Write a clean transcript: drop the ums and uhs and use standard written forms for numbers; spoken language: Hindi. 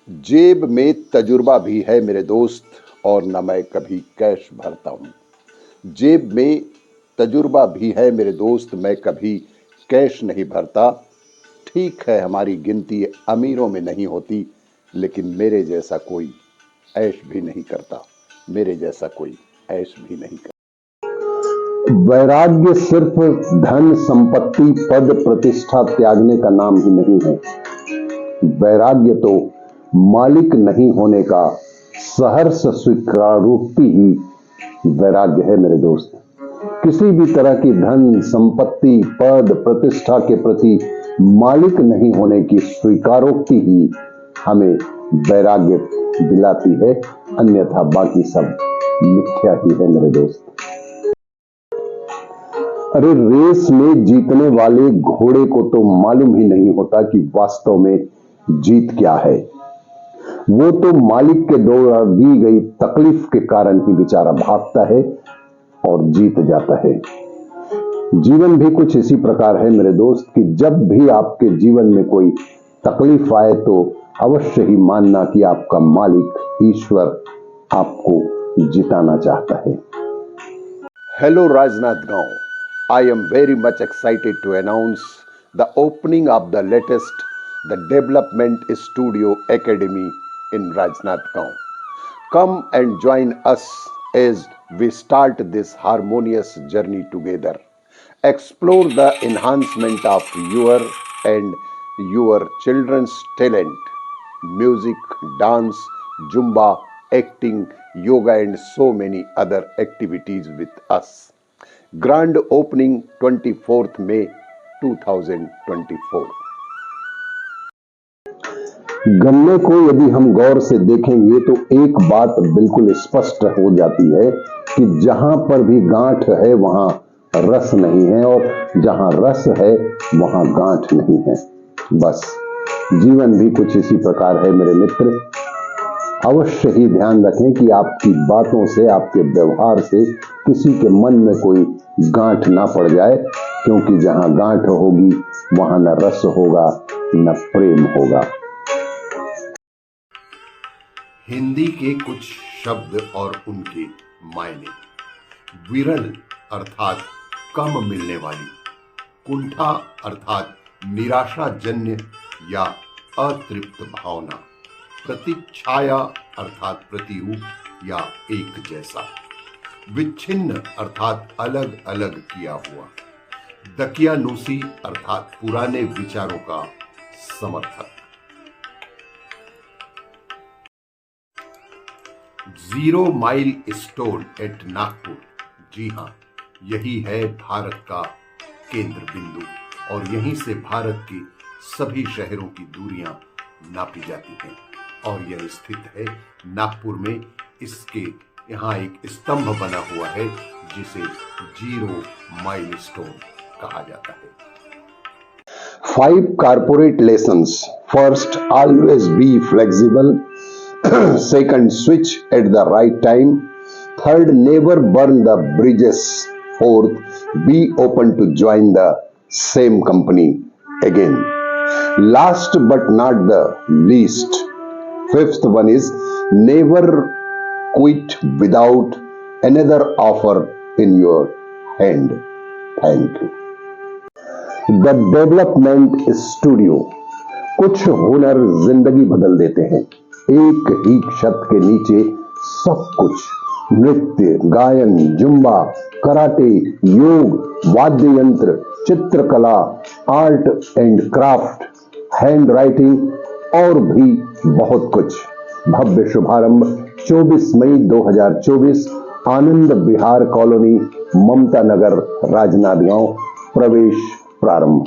जेब में तजुर्बा भी है मेरे दोस्त, और न मैं कभी कैश भरता हूँ। जेब में तजुर्बा भी है मेरे दोस्त, मैं कभी कैश नहीं भरता। ठीक है हमारी गिनती अमीरों में नहीं होती, लेकिन मेरे जैसा कोई ऐश भी नहीं करता। मेरे जैसा कोई ऐश भी नहीं करता। वैराग्य सिर्फ धन संपत्ति पद प्रतिष्ठा त्यागने का नाम ही नहीं है। वैराग्य तो मालिक नहीं होने का सहर्ष स्वीकारोक्ति ही वैराग्य है मेरे दोस्त। किसी भी तरह की धन संपत्ति पद प्रतिष्ठा के प्रति मालिक नहीं होने की स्वीकारोक्ति ही हमें वैराग्य दिलाती है, अन्यथा बाकी सब मिथ्या ही है मेरे दोस्त। अरे रेस में जीतने वाले घोड़े को तो मालूम ही नहीं होता कि वास्तव में जीत क्या है। वो तो मालिक के द्वारा दी गई तकलीफ के कारण ही बेचारा भागता है और जीत जाता है। जीवन भी कुछ इसी प्रकार है मेरे दोस्त कि जब भी आपके जीवन में कोई तकलीफ आए तो अवश्य ही मानना कि आपका मालिक ईश्वर आपको जिताना चाहता है। Hello Rajnathgaon. I am very much excited to announce the opening of the latest the Development Studio Academy in Rajnathgaon. Come and join us as we start this harmonious journey together. Explore the enhancement of your and your children's talent, music, dance, Zumba, acting, yoga, and so many other activities with us. Grand opening 24th May 2024. गन्ने को यदि हम गौर से देखेंगे तो एक बात बिल्कुल स्पष्ट हो जाती है कि जहां पर भी गांठ है वहां रस नहीं है, और जहां रस है वहां गांठ नहीं है। बस जीवन भी कुछ इसी प्रकार है मेरे मित्र। अवश्य ही ध्यान रखें कि आपकी बातों से, आपके व्यवहार से किसी के मन में कोई गांठ ना पड़ जाए, क्योंकि जहां गांठ होगी वहां न रस होगा न प्रेम होगा। हिंदी के कुछ शब्द और उनके मायने। विरल अर्थात कम मिलने वाली, कुंठा अर्थात निराशाजन्य या अतृप्त भावना, प्रतिच्छाया अर्थात प्रतिरूप या एक जैसा, विच्छिन्न अर्थात अलग अलग किया हुआ, दकियानूसी अर्थात पुराने विचारों का समर्थक। Zero milestone at Nagpur, जी हां, यही है भारत का केंद्र बिंदु, और यहीं से भारत के सभी शहरों की दूरियां नापी जाती हैं, और यह स्थित है नागपुर में। इसके यहाँ एक स्तंभ बना हुआ है जिसे जीरो माइल स्टोन कहा जाता है। 5 corporate lessons. First, always be flexible. Second, switch at the right time. Third, never burn the bridges. Fourth, be open to join the same company again. Last but not the least, fifth one is never quit without another offer in your hand. Thank you. The development studio. कुछ हुनर जिंदगी बदल देते हैं। एक ही छत के नीचे सब कुछ, नृत्य, गायन, जुम्बा, कराटे, योग, वाद्य यंत्र, चित्रकला, art and craft, hand writing और भी बहुत कुछ। भव्य शुभारंभ 24 मई 2024, आनंद विहार कॉलोनी, ममता नगर, राजनांदगांव। प्रवेश प्रारंभ।